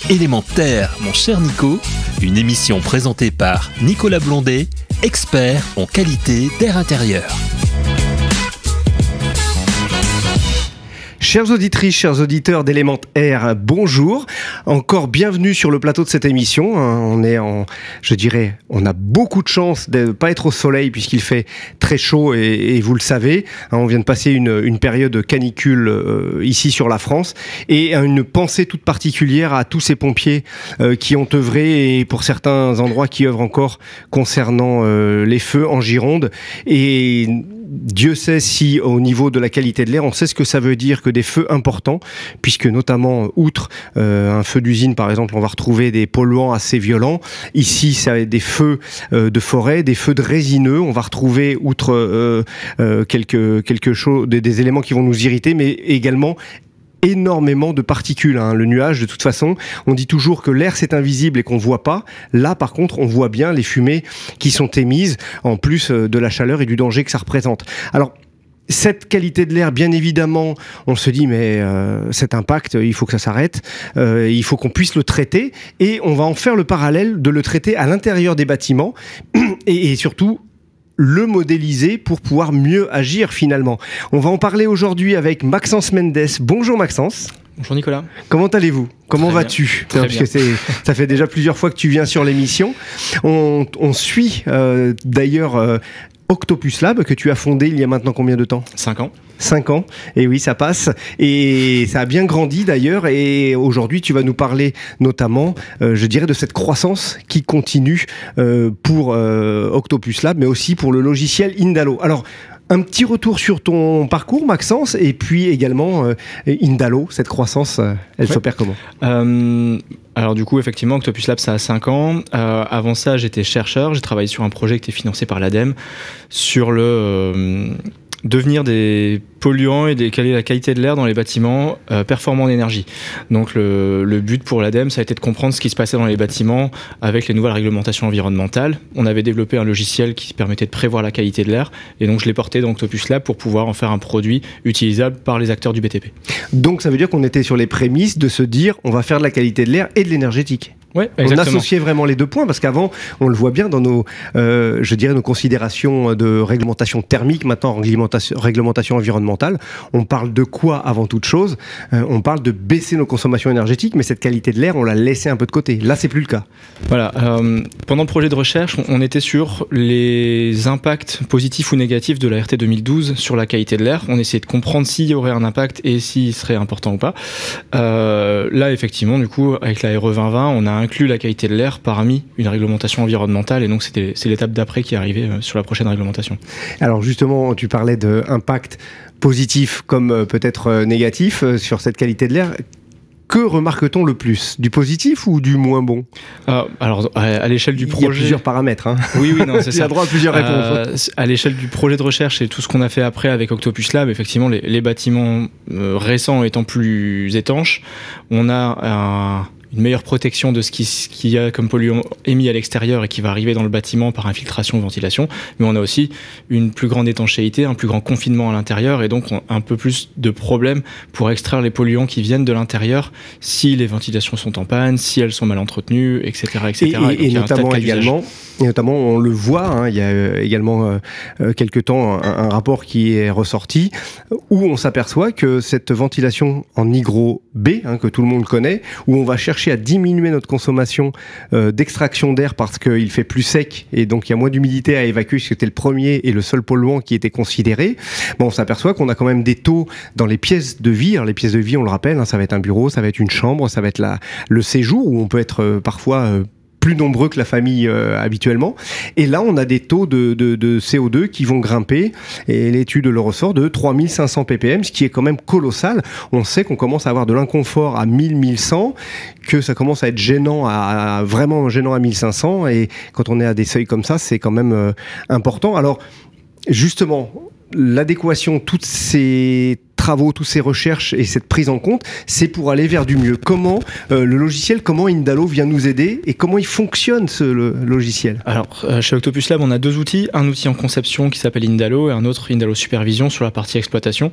Élémentaire, mon cher Nico, une émission présentée par Nicolas Blondet, expert en qualité d'air intérieur. Chères auditrices, chers auditeurs d'Élémentaire, bonjour. Encore bienvenue sur le plateau de cette émission. On est on a beaucoup de chance de ne pas être au soleil puisqu'il fait très chaud et vous le savez. On vient de passer une période de canicule ici sur la France et une pensée toute particulière à tous ces pompiers qui ont œuvré et pour certains endroits qui œuvrent encore concernant les feux en Gironde. Et Dieu sait si au niveau de la qualité de l'air, on sait ce que ça veut dire que des feux importants, puisque notamment outre un feu d'usine par exemple, on va retrouver des polluants assez violents. Ici, ça va être des feux de forêt, des feux de résineux. On va retrouver outre quelque chose, des éléments qui vont nous irriter, mais également énormément de particules. Le nuage, de toute façon, on dit toujours que l'air c'est invisible et qu'on voit pas. Là, par contre, on voit bien les fumées qui sont émises, en plus de la chaleur et du danger que ça représente. Alors, cette qualité de l'air, bien évidemment, on se dit mais cet impact, il faut que ça s'arrête, il faut qu'on puisse le traiter et on va en faire le parallèle de le traiter à l'intérieur des bâtiments et surtout le modéliser pour pouvoir mieux agir finalement. On va en parler aujourd'hui avec Maxence Mendes. Bonjour Maxence. Bonjour Nicolas. Comment allez-vous ? Comment vas-tu ? Parce que ça fait déjà plusieurs fois que tu viens sur l'émission. On suit d'ailleurs Octopus Lab que tu as fondé il y a maintenant combien de temps ? 5 ans. 5 ans, et oui ça passe, et ça a bien grandi d'ailleurs, et aujourd'hui tu vas nous parler notamment, je dirais, de cette croissance qui continue pour Octopus Lab, mais aussi pour le logiciel Indalo. Alors, un petit retour sur ton parcours, Maxence, et puis également Indalo, cette croissance, elle s'opère comment ? Alors du coup, effectivement, Octopus Lab, ça a 5 ans. Avant ça, j'étais chercheur, j'ai travaillé sur un projet qui était financé par l'ADEME, sur le devenir des polluants et la qualité de l'air dans les bâtiments performants en énergie. Donc le but pour l'ADEME, ça a été de comprendre ce qui se passait dans les bâtiments avec les nouvelles réglementations environnementales. On avait développé un logiciel qui permettait de prévoir la qualité de l'air, et donc je l'ai porté dans Octopus Lab pour pouvoir en faire un produit utilisable par les acteurs du BTP. Donc ça veut dire qu'on était sur les prémices de se dire on va faire de la qualité de l'air et de l'énergétique. Ouais, on associait vraiment les deux points, parce qu'avant, on le voit bien dans nos considérations de réglementation thermique, maintenant réglementation environnementale, on parle de quoi avant toute chose ? On parle de baisser nos consommations énergétiques, mais cette qualité de l'air, on l'a laissé un peu de côté. Là, c'est plus le cas. Voilà. Pendant le projet de recherche, on était sur les impacts positifs ou négatifs de la RT 2012 sur la qualité de l'air. On essayait de comprendre s'il y aurait un impact et s'il serait important ou pas. Là, effectivement, du coup, avec la RE 2020, on a inclus la qualité de l'air parmi une réglementation environnementale, et donc c'est l'étape d'après qui est arrivée sur la prochaine réglementation. Alors justement, tu parlais d'impact positif comme peut-être négatif sur cette qualité de l'air. Que remarque-t-on le plus ? Du positif ou du moins bon ? Alors, à l'échelle du projet... Il y a plusieurs paramètres. Oui, non, c'est ça. Il y a droit à plusieurs réponses. À l'échelle du projet de recherche et tout ce qu'on a fait après avec Octopus Lab, effectivement, les bâtiments récents étant plus étanches, on a une meilleure protection de ce qu'il y a comme polluant émis à l'extérieur et qui va arriver dans le bâtiment par infiltration ou ventilation, mais on a aussi une plus grande étanchéité, un plus grand confinement à l'intérieur, et donc un peu plus de problèmes pour extraire les polluants qui viennent de l'intérieur si les ventilations sont en panne, si elles sont mal entretenues, etc. Et notamment, on le voit, il y a également quelque temps un rapport qui est ressorti où on s'aperçoit que cette ventilation en hygro B, que tout le monde connaît, où on va chercher à diminuer notre consommation d'extraction d'air parce qu'il fait plus sec et donc il y a moins d'humidité à évacuer, c'était le premier et le seul polluant qui était considéré. On s'aperçoit qu'on a quand même des taux dans les pièces de vie. Alors, les pièces de vie, on le rappelle, ça va être un bureau, ça va être une chambre, ça va être le séjour où on peut être parfois plus nombreux que la famille habituellement. Et là, on a des taux de CO2 qui vont grimper, et l'étude le ressort, de 3500 ppm, ce qui est quand même colossal. On sait qu'on commence à avoir de l'inconfort à 1000-1100, que ça commence à être gênant, vraiment gênant à 1500, et quand on est à des seuils comme ça, c'est quand même important. Alors, justement, l'adéquation, toutes ces travaux, toutes ces recherches et cette prise en compte, c'est pour aller vers du mieux. Comment le logiciel, comment Indalo vient nous aider et comment il fonctionne le logiciel? Alors, chez Octopus Lab, on a deux outils. Un outil en conception qui s'appelle Indalo et un autre Indalo Supervision sur la partie exploitation.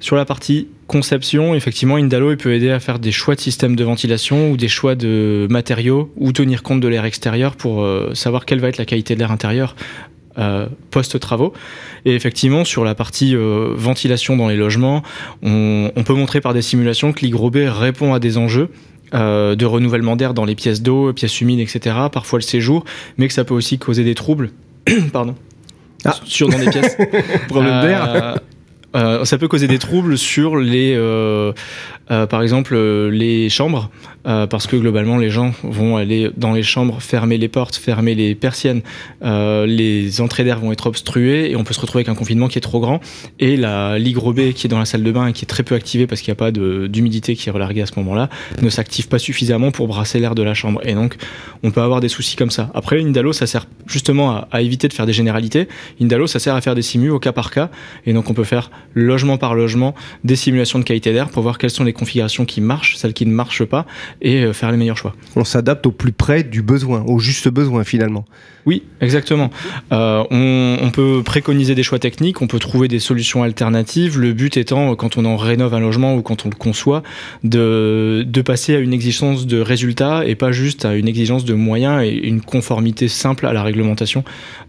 Sur la partie conception, effectivement, Indalo il peut aider à faire des choix de système de ventilation ou des choix de matériaux ou tenir compte de l'air extérieur pour savoir quelle va être la qualité de l'air intérieur post-travaux. Et effectivement, sur la partie ventilation dans les logements, on peut montrer par des simulations que l'hygrobé répond à des enjeux de renouvellement d'air dans les pièces d'eau, pièces humides, etc., parfois le séjour, mais que ça peut aussi causer des troubles pardon, dans des pièces. Problème d'air. Ça peut causer des troubles sur les, par exemple, les chambres, parce que globalement, les gens vont aller dans les chambres, fermer les portes, fermer les persiennes, les entrées d'air vont être obstruées et on peut se retrouver avec un confinement qui est trop grand. Et l'hygrobé qui est dans la salle de bain et qui est très peu activé parce qu'il n'y a pas d'humidité qui est relarguée à ce moment-là, ne s'active pas suffisamment pour brasser l'air de la chambre. Et donc, on peut avoir des soucis comme ça. Après, Indalo, ça sert justement à éviter de faire des généralités. Indalo, ça sert à faire des simus au cas par cas. Et donc, on peut faire logement par logement des simulations de qualité d'air pour voir quelles sont les configurations qui marchent, celles qui ne marchent pas, et faire les meilleurs choix. On s'adapte au plus près du besoin, au juste besoin finalement. Oui, exactement. On peut préconiser des choix techniques, on peut trouver des solutions alternatives. Le but étant, quand on en rénove un logement ou quand on le conçoit, de passer à une exigence de résultat et pas juste à une exigence de moyens et une conformité simple à la réglementation,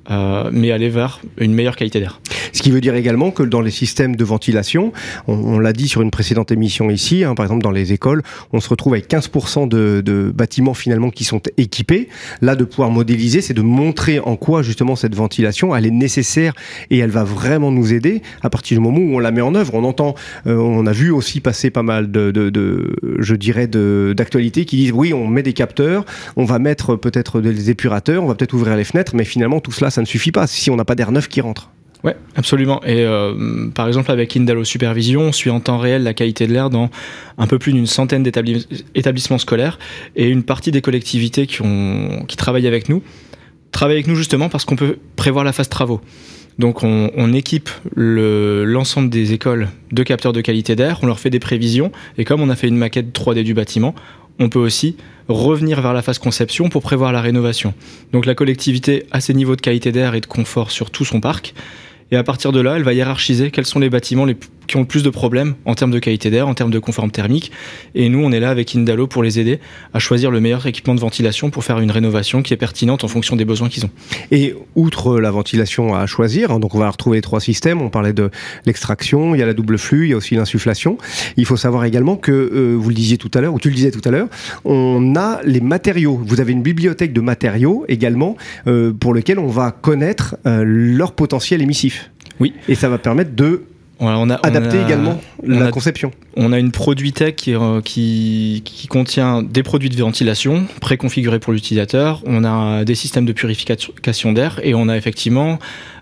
mais aller vers une meilleure qualité d'air. Ce qui veut dire également que dans les systèmes de ventilation, on l'a dit sur une précédente émission ici, par exemple dans les écoles, on se retrouve avec 15% de bâtiments finalement qui sont équipés. Là, de pouvoir modéliser, c'est de montrer en quoi justement cette ventilation, elle est nécessaire et elle va vraiment nous aider à partir du moment où on la met en œuvre. On entend, on a vu aussi passer pas mal d'actualités qui disent oui, on met des capteurs, on va mettre peut-être des épurateurs, on va peut-être ouvrir les fenêtres, mais finalement tout cela, ça ne suffit pas si on n'a pas d'air neuf qui rentre. Ouais, absolument. Et par exemple, avec Indalo Supervision, on suit en temps réel la qualité de l'air dans un peu plus d'une centaine d'établissements scolaires et une partie des collectivités qui travaillent avec nous justement parce qu'on peut prévoir la phase travaux. Donc on équipe l'ensemble des écoles de capteurs de qualité d'air, on leur fait des prévisions et comme on a fait une maquette 3D du bâtiment, on peut aussi revenir vers la phase conception pour prévoir la rénovation. Donc la collectivité a ses niveaux de qualité d'air et de confort sur tout son parc. Et à partir de là, elle va hiérarchiser quels sont les bâtiments qui ont le plus de problèmes en termes de qualité d'air, en termes de confort thermique. Et nous, on est là avec Indalo pour les aider à choisir le meilleur équipement de ventilation pour faire une rénovation qui est pertinente en fonction des besoins qu'ils ont. Et outre la ventilation à choisir, donc on va retrouver 3 systèmes. On parlait de l'extraction, il y a la double flux, il y a aussi l'insufflation. Il faut savoir également que, vous le disiez tout à l'heure, ou tu le disais tout à l'heure, on a les matériaux. Vous avez une bibliothèque de matériaux également pour lesquels on va connaître leur potentiel émissif. Oui. Et ça va permettre de adapter également la conception. On a une produit tech qui contient des produits de ventilation préconfigurés pour l'utilisateur. On a des systèmes de purification d'air et on a effectivement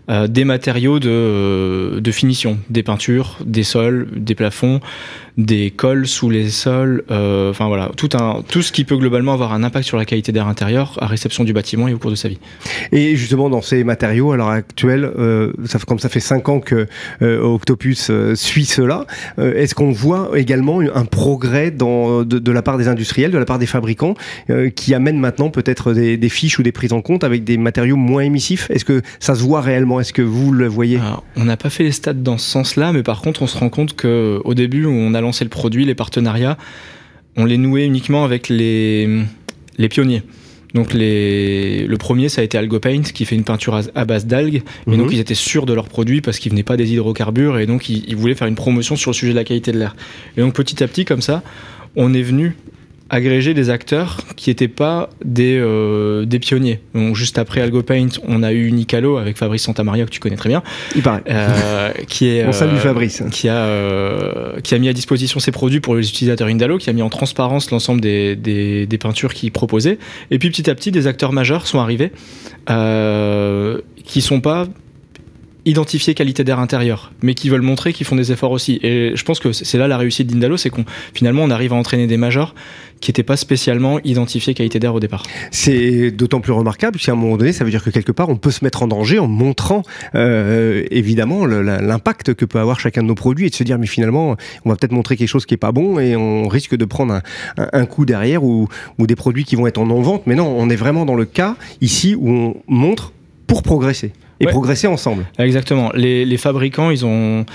des matériaux de finition, des peintures, des sols, des plafonds, des cols sous les sols, enfin voilà, tout ce qui peut globalement avoir un impact sur la qualité d'air intérieur à réception du bâtiment et au cours de sa vie. Et justement dans ces matériaux à l'heure actuelle, comme ça fait 5 ans que Octopus suit cela, est-ce qu'on voit également un progrès de la part des industriels, de la part des fabricants qui amènent maintenant peut-être des fiches ou des prises en compte avec des matériaux moins émissifs? Est-ce que ça se voit réellement? Est-ce que vous le voyez? Alors, on n'a pas fait les stats dans ce sens-là, mais par contre on se rend compte qu'au début où on a lancé le produit, les partenariats, on les nouait uniquement avec les pionniers. Donc le premier, ça a été AlgoPaint, qui fait une peinture à base d'algues. Et donc ils étaient sûrs de leur produit parce qu'ils venaient pas des hydrocarbures et donc ils voulaient faire une promotion sur le sujet de la qualité de l'air. Et donc petit à petit, comme ça, on est venu agréger des acteurs qui n'étaient pas des pionniers. Donc juste après AlgoPaint, on a eu Nicalo avec Fabrice Santamaria que tu connais très bien. Il paraît. On salue Fabrice. Qui a mis à disposition ses produits pour les utilisateurs Indalo, qui a mis en transparence l'ensemble des peintures qu'il proposait. Et puis petit à petit, des acteurs majeurs sont arrivés qui sont pas identifier qualité d'air intérieur, mais qui veulent montrer qu'ils font des efforts aussi. Et je pense que c'est là la réussite d'Indalo, c'est finalement on arrive à entraîner des majors qui n'étaient pas spécialement identifiés qualité d'air au départ. C'est d'autant plus remarquable qu'à un moment donné, ça veut dire que quelque part on peut se mettre en danger en montrant évidemment l'impact que peut avoir chacun de nos produits et de se dire mais finalement on va peut-être montrer quelque chose qui est pas bon et on risque de prendre un coup derrière ou des produits qui vont être en non-vente. Mais non, on est vraiment dans le cas ici où on montre pour progresser. Et progresser ensemble. Exactement. Les fabricants, ils ont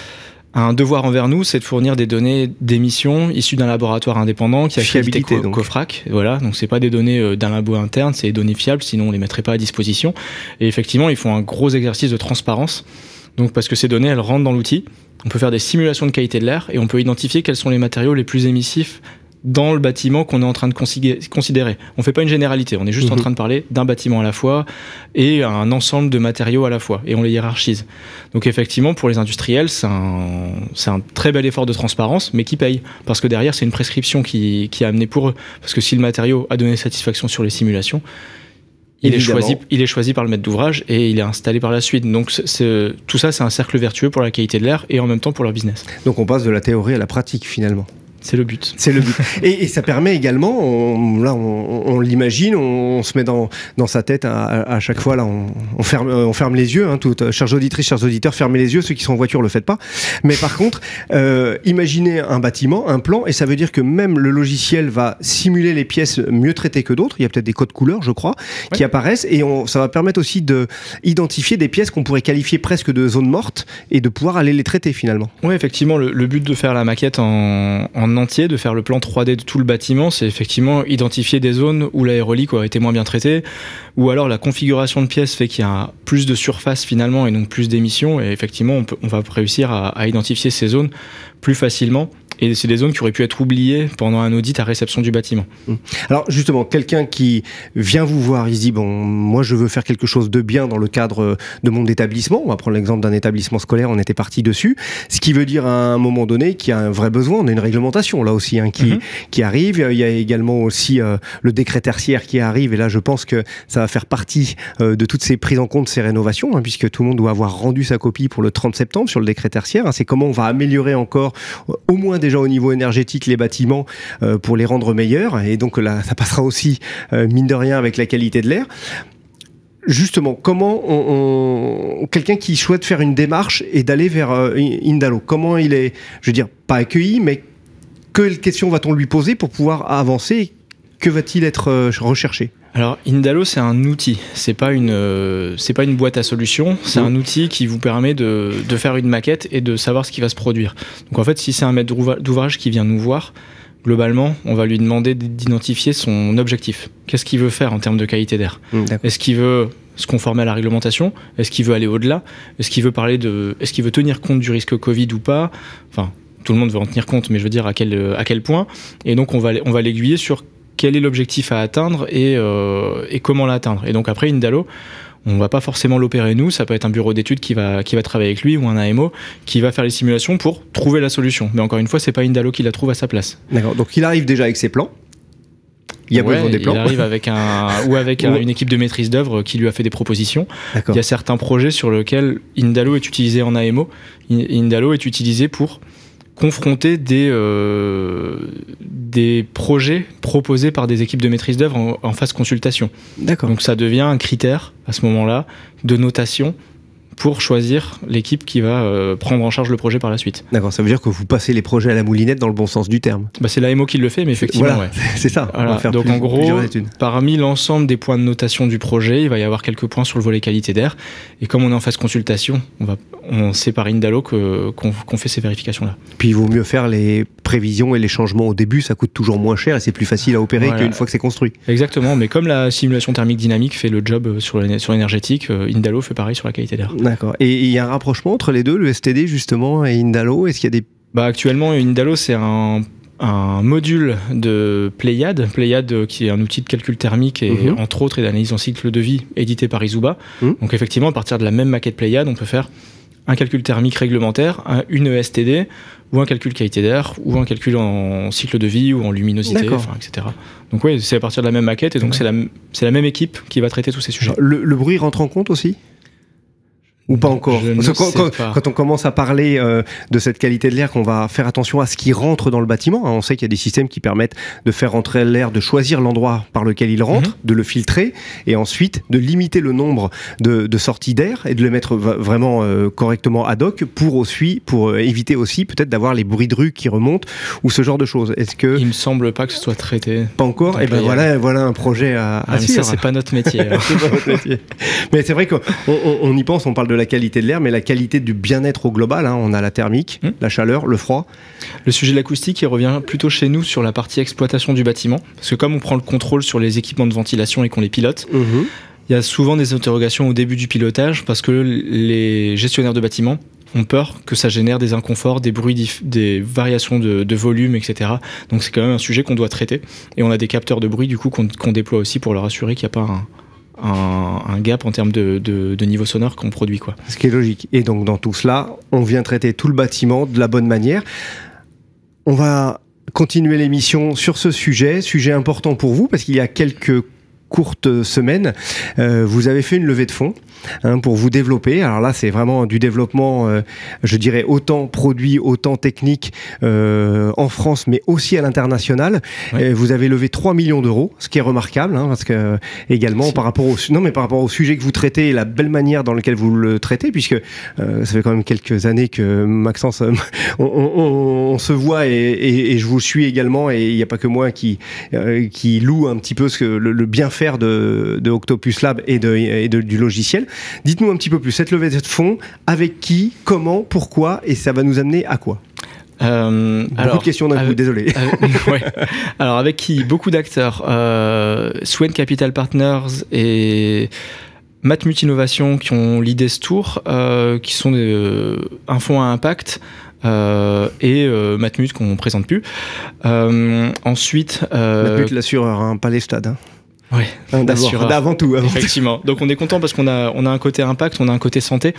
un devoir envers nous, c'est de fournir des données d'émissions issues d'un laboratoire indépendant qui a accrédité COFRAC. Voilà, donc c'est pas des données d'un labo interne, c'est des données fiables, sinon on les mettrait pas à disposition. Et effectivement, ils font un gros exercice de transparence. Donc parce que ces données, elles rentrent dans l'outil. On peut faire des simulations de qualité de l'air et on peut identifier quels sont les matériaux les plus émissifs dans le bâtiment qu'on est en train de considérer. On ne fait pas une généralité, on est juste en train de parler d'un bâtiment à la fois et un ensemble de matériaux à la fois, et on les hiérarchise. Donc effectivement, pour les industriels, c'est un très bel effort de transparence, mais qui paye, parce que derrière, c'est une prescription qui est amenée pour eux. Parce que si le matériau a donné satisfaction sur les simulations, il est choisi par le maître d'ouvrage et il est installé par la suite. Donc tout ça, c'est un cercle vertueux pour la qualité de l'air et en même temps pour leur business. Donc on passe de la théorie à la pratique finalement. C'est le but. C'est le but. Et ça permet également, on l'imagine, on se met dans sa tête à chaque fois, là, on ferme les yeux, hein, chères auditrices, chers auditeurs, fermez les yeux, ceux qui sont en voiture le faites pas. Mais par contre, imaginez un bâtiment, un plan, et ça veut dire que même le logiciel va simuler les pièces mieux traitées que d'autres. Il y a peut-être des codes couleurs, je crois, qui apparaissent, et ça va permettre aussi d'identifier des pièces qu'on pourrait qualifier presque de zones mortes et de pouvoir aller les traiter finalement. Oui, effectivement, le but de faire la maquette en entier, de faire le plan 3D de tout le bâtiment, c'est effectivement identifier des zones où l'aérolique aurait été moins bien traitée, ou alors la configuration de pièces fait qu'il y a plus de surface finalement et donc plus d'émissions, et effectivement on va réussir à identifier ces zones plus facilement. Et c'est des zones qui auraient pu être oubliées pendant un audit à réception du bâtiment. Alors justement, quelqu'un qui vient vous voir, il se dit, bon, moi je veux faire quelque chose de bien dans le cadre de mon établissement. On va prendre l'exemple d'un établissement scolaire, on était parti dessus. Ce qui veut dire à un moment donné qu'il y a un vrai besoin. On a une réglementation là aussi hein, qui arrive. Il y a également aussi le décret tertiaire qui arrive. Et là, je pense que ça va faire partie de toutes ces prises en compte, ces rénovations, hein, puisque tout le monde doit avoir rendu sa copie pour le 30 septembre sur le décret tertiaire. Hein. C'est comment on va améliorer encore, au moins déjà au niveau énergétique, les bâtiments pour les rendre meilleurs. Et donc là, ça passera aussi, mine de rien, avec la qualité de l'air. Justement, comment quelqu'un qui souhaite faire une démarche et d'aller vers Indalo, comment il est, je veux dire, pas accueilli, mais quelles questions va-t-on lui poser pour pouvoir avancer? Que va-t-il être recherché? Alors, Indalo, c'est un outil. C'est pas une boîte à solutions. C'est un outil qui vous permet de faire une maquette et de savoir ce qui va se produire. Donc, en fait, si c'est un maître d'ouvrage qui vient nous voir, globalement, on va lui demander d'identifier son objectif. Qu'est-ce qu'il veut faire en termes de qualité d'air? Est-ce qu'il veut se conformer à la réglementation? Est-ce qu'il veut aller au-delà? Est-ce qu'il veut tenir compte du risque Covid ou pas? Enfin, tout le monde veut en tenir compte, mais je veux dire à quel point. Et donc, on va l'aiguiller sur quel est l'objectif à atteindre et comment l'atteindre. Et donc après, Indalo, on ne va pas forcément l'opérer nous, ça peut être un bureau d'études qui va travailler avec lui ou un AMO qui va faire les simulations pour trouver la solution. Mais encore une fois, c'est pas Indalo qui la trouve à sa place. D'accord, donc il arrive déjà avec ses plans. Il y a besoin des plans. Il arrive avec une équipe de maîtrise d'œuvre qui lui a fait des propositions. Il y a certains projets sur lesquels Indalo est utilisé en AMO. Indalo est utilisé pour confronter des projets proposés par des équipes de maîtrise d'œuvre en phase consultation. D'accord. Donc ça devient un critère à ce moment-là de notation pour choisir l'équipe qui va prendre en charge le projet par la suite. D'accord, ça veut dire que vous passez les projets à la moulinette dans le bon sens du terme. Bah, c'est l'AMO qui le fait, mais effectivement, voilà, c'est ça. Voilà. On va faire donc en gros, parmi l'ensemble des points de notation du projet, il va y avoir quelques points sur le volet qualité d'air. Et comme on est en phase consultation, on sait par Indalo qu'on fait ces vérifications-là. Puis il vaut mieux faire les prévisions et les changements au début, ça coûte toujours moins cher et c'est plus facile à opérer qu'une fois que c'est construit. Exactement, mais comme la simulation thermique dynamique fait le job sur l'énergétique, Indalo fait pareil sur la qualité d'air. D'accord. Et il y a un rapprochement entre les deux, le STD justement et Indalo? Est-ce qu'il y a des... Actuellement, Indalo, c'est un module de Pléiade, qui est un outil de calcul thermique et entre autres et d'analyse en cycle de vie édité par Izuba. Donc effectivement, à partir de la même maquette Pléiade, on peut faire un calcul thermique réglementaire, une ESTD, ou un calcul qualité d'air, ou un calcul en cycle de vie, ou en luminosité, etc. Donc oui, c'est à partir de la même maquette, et donc c'est la même équipe qui va traiter tous ces sujets. Le bruit rentre en compte aussi ? Ou pas encore? Je ne sais pas. Quand on commence à parler de cette qualité de l'air, qu'on va faire attention à ce qui rentre dans le bâtiment. On sait qu'il y a des systèmes qui permettent de faire rentrer l'air, de choisir l'endroit par lequel il rentre, de le filtrer, et ensuite de limiter le nombre de sorties d'air et de le mettre vraiment correctement ad hoc pour éviter aussi peut-être d'avoir les bruits de rue qui remontent ou ce genre de choses. Est-ce que... Il me semble pas que ce soit traité. Pas encore? Et ben voilà un projet à suivre. Ça, c'est pas notre métier. C'est pas notre métier. Mais c'est vrai qu'on y pense, on parle de la qualité de l'air, mais la qualité du bien-être au global, hein, on a la thermique, la chaleur, le froid. Le sujet de l'acoustique, il revient plutôt chez nous sur la partie exploitation du bâtiment, parce que comme on prend le contrôle sur les équipements de ventilation et qu'on les pilote, il y a souvent des interrogations au début du pilotage, parce que les gestionnaires de bâtiments ont peur que ça génère des inconforts, des bruits, des variations de volume, etc. Donc c'est quand même un sujet qu'on doit traiter, et on a des capteurs de bruit du coup qu'on déploie aussi pour leur assurer qu'il n'y a pas un gap en termes de niveau sonore qu'on produit, quoi. Ce qui est logique. Et donc dans tout cela, on vient traiter tout le bâtiment de la bonne manière. On va continuer l'émission sur ce sujet important pour vous, parce qu'il y a quelques courtes semaines, vous avez fait une levée de fonds pour vous développer. Alors là, c'est vraiment du développement, je dirais, autant produit, autant technique en France, mais aussi à l'international. Ouais. Vous avez levé 3 millions d'euros, ce qui est remarquable, parce que également par rapport au sujet que vous traitez et la belle manière dans laquelle vous le traitez, puisque ça fait quand même quelques années que Maxence, on se voit et je vous suis également, et il n'y a pas que moi qui loue un petit peu le bien faire de Octopus Lab et du logiciel. Dites-nous un petit peu plus, cette levée de fonds, avec qui, comment, pourquoi, et ça va nous amener à quoi? Beaucoup de questions d'un coup, désolé. Ouais. Alors avec qui? Beaucoup d'acteurs. Swen Capital Partners et Matmut Innovation qui ont l'idée ce tour, qui sont un fonds à impact. Et Matmut qu'on ne présente plus. Ensuite... Matmut l'assureur, pas les stades. Ouais, avant tout. Effectivement. Donc on est content parce qu'on a un côté impact, on a un côté santé.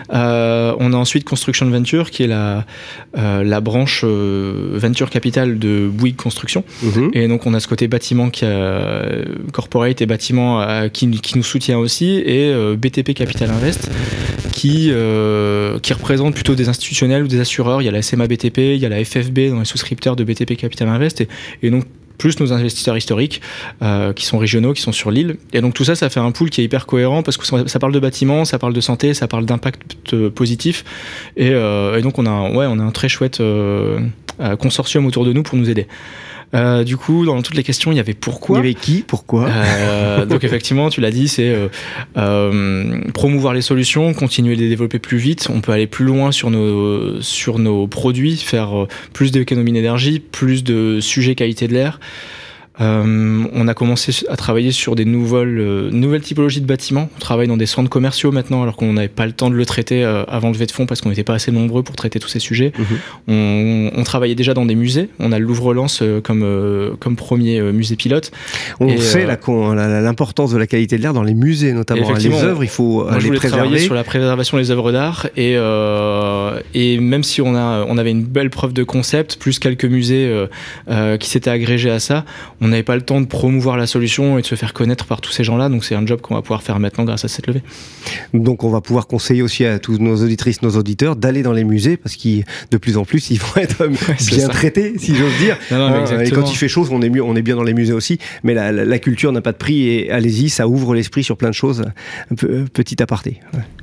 On a ensuite Construction Venture qui est la branche Venture Capital de Bouygues Construction. Et donc on a ce côté bâtiment corporate et bâtiment qui nous soutient aussi, et BTP Capital Invest qui représente plutôt des institutionnels ou des assureurs. Il y a la SMA BTP, il y a la FFB dans les souscripteurs de BTP Capital Invest, et donc plus nos investisseurs historiques qui sont régionaux, qui sont sur l'île. Et donc tout ça, ça fait un pool qui est hyper cohérent, parce que ça parle de bâtiment, ça parle de santé, ça parle d'impact positif. Et donc on a un très chouette consortium autour de nous pour nous aider. Du coup, dans toutes les questions, il y avait pourquoi. Il y avait qui, pourquoi. Donc effectivement, tu l'as dit, c'est promouvoir les solutions, continuer de les développer plus vite. On peut aller plus loin sur nos produits, faire plus d'économie d'énergie, plus de sujets qualité de l'air. On a commencé à travailler sur des nouvelles typologies de bâtiments. On travaille dans des centres commerciaux maintenant, alors qu'on n'avait pas le temps de le traiter avant le levée de fonds, parce qu'on n'était pas assez nombreux pour traiter tous ces sujets. On travaillait déjà dans des musées. On a le Louvre-Lens comme premier musée pilote. On sait l'importance de la qualité de l'air dans les musées, notamment. Les œuvres, il faut les préserver. Travailler sur la préservation des œuvres d'art, et même si on avait une belle preuve de concept, plus quelques musées qui s'étaient agrégés à ça, on n'avait pas le temps de promouvoir la solution et de se faire connaître par tous ces gens-là, donc c'est un job qu'on va pouvoir faire maintenant grâce à cette levée. Donc on va pouvoir conseiller aussi à tous nos auditrices, nos auditeurs d'aller dans les musées, parce que de plus en plus ils vont être bien traités, si j'ose dire. Et quand il fait chaud, on est bien dans les musées aussi, mais la culture n'a pas de prix, et allez-y, ça ouvre l'esprit sur plein de choses. Un peu petit aparté.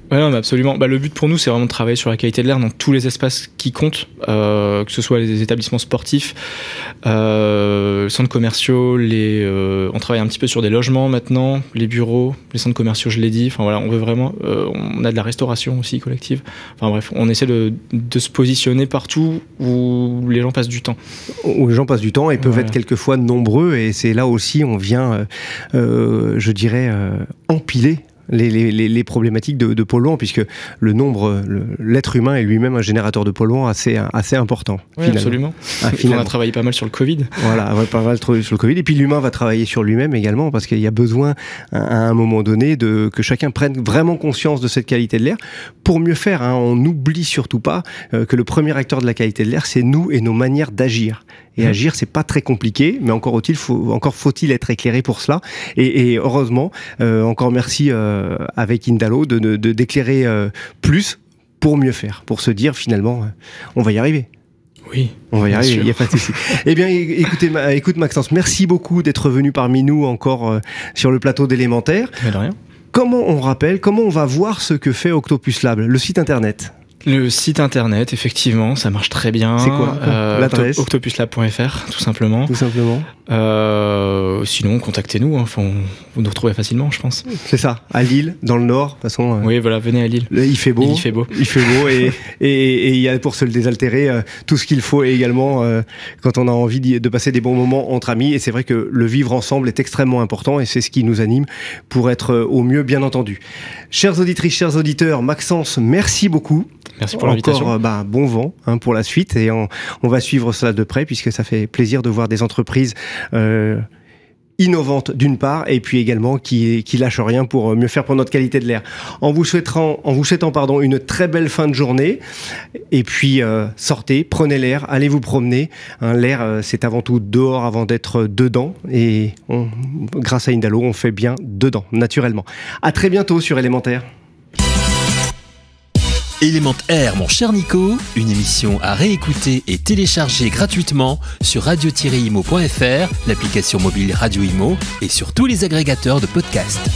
Ouais, non, mais absolument. Le but pour nous, c'est vraiment de travailler sur la qualité de l'air dans tous les espaces qui comptent, que ce soit les établissements sportifs, centres commerciaux, on travaille un petit peu sur des logements maintenant, les bureaux, les centres commerciaux, je l'ai dit. Enfin voilà, on veut vraiment, on a de la restauration aussi collective. Enfin bref, on essaie de se positionner partout où les gens passent du temps. Où les gens passent du temps et peuvent être quelquefois nombreux, et c'est là aussi on vient, je dirais, empiler les problématiques de polluants, puisque l'être humain est lui-même un générateur de polluants assez important. Oui, absolument. On a travaillé pas mal sur le Covid. Voilà, pas mal sur le Covid. Et puis l'humain va travailler sur lui-même également, parce qu'il y a besoin, à un moment donné, que chacun prenne vraiment conscience de cette qualité de l'air pour mieux faire. On n'oublie surtout pas que le premier acteur de la qualité de l'air, c'est nous et nos manières d'agir. Et agir, c'est pas très compliqué, mais encore faut-il être éclairé pour cela. Et heureusement, encore merci avec Indalo, d'éclairer plus pour mieux faire, pour se dire finalement, on va y arriver. Oui, on va y arriver, il n'y a pas de souci. Eh bien, écoute Maxence, merci beaucoup d'être venu parmi nous encore sur le plateau d'Élémentaire. Mais de rien. Comment on va voir ce que fait Octopus Lab, le site internet? Le site internet, effectivement, ça marche très bien. C'est quoi l'adresse? Octopuslab.fr, tout simplement. Tout simplement. Sinon, contactez-nous. Vous nous retrouvez facilement, je pense. C'est ça. À Lille, dans le Nord, de toute façon. Oui, voilà, venez à Lille. Il fait beau. Il fait beau. Il fait beau et il y a pour se le désaltérer tout ce qu'il faut également quand on a envie de passer des bons moments entre amis. Et c'est vrai que le vivre ensemble est extrêmement important et c'est ce qui nous anime pour être au mieux, bien entendu. Chères auditrices, chers auditeurs, Maxence, merci beaucoup. Merci pour l'invitation. Encore, bon vent pour la suite et on va suivre cela de près puisque ça fait plaisir de voir des entreprises innovantes d'une part et puis également qui lâchent rien pour mieux faire pour notre qualité de l'air. En vous souhaitant une très belle fin de journée et puis sortez, prenez l'air, allez vous promener. L'air c'est avant tout dehors avant d'être dedans et grâce à Indalo on fait bien dedans naturellement. À très bientôt sur Élémentaire. Élémentaire, mon cher Nico, une émission à réécouter et télécharger gratuitement sur radio-imo.fr, l'application mobile Radio Imo et sur tous les agrégateurs de podcasts.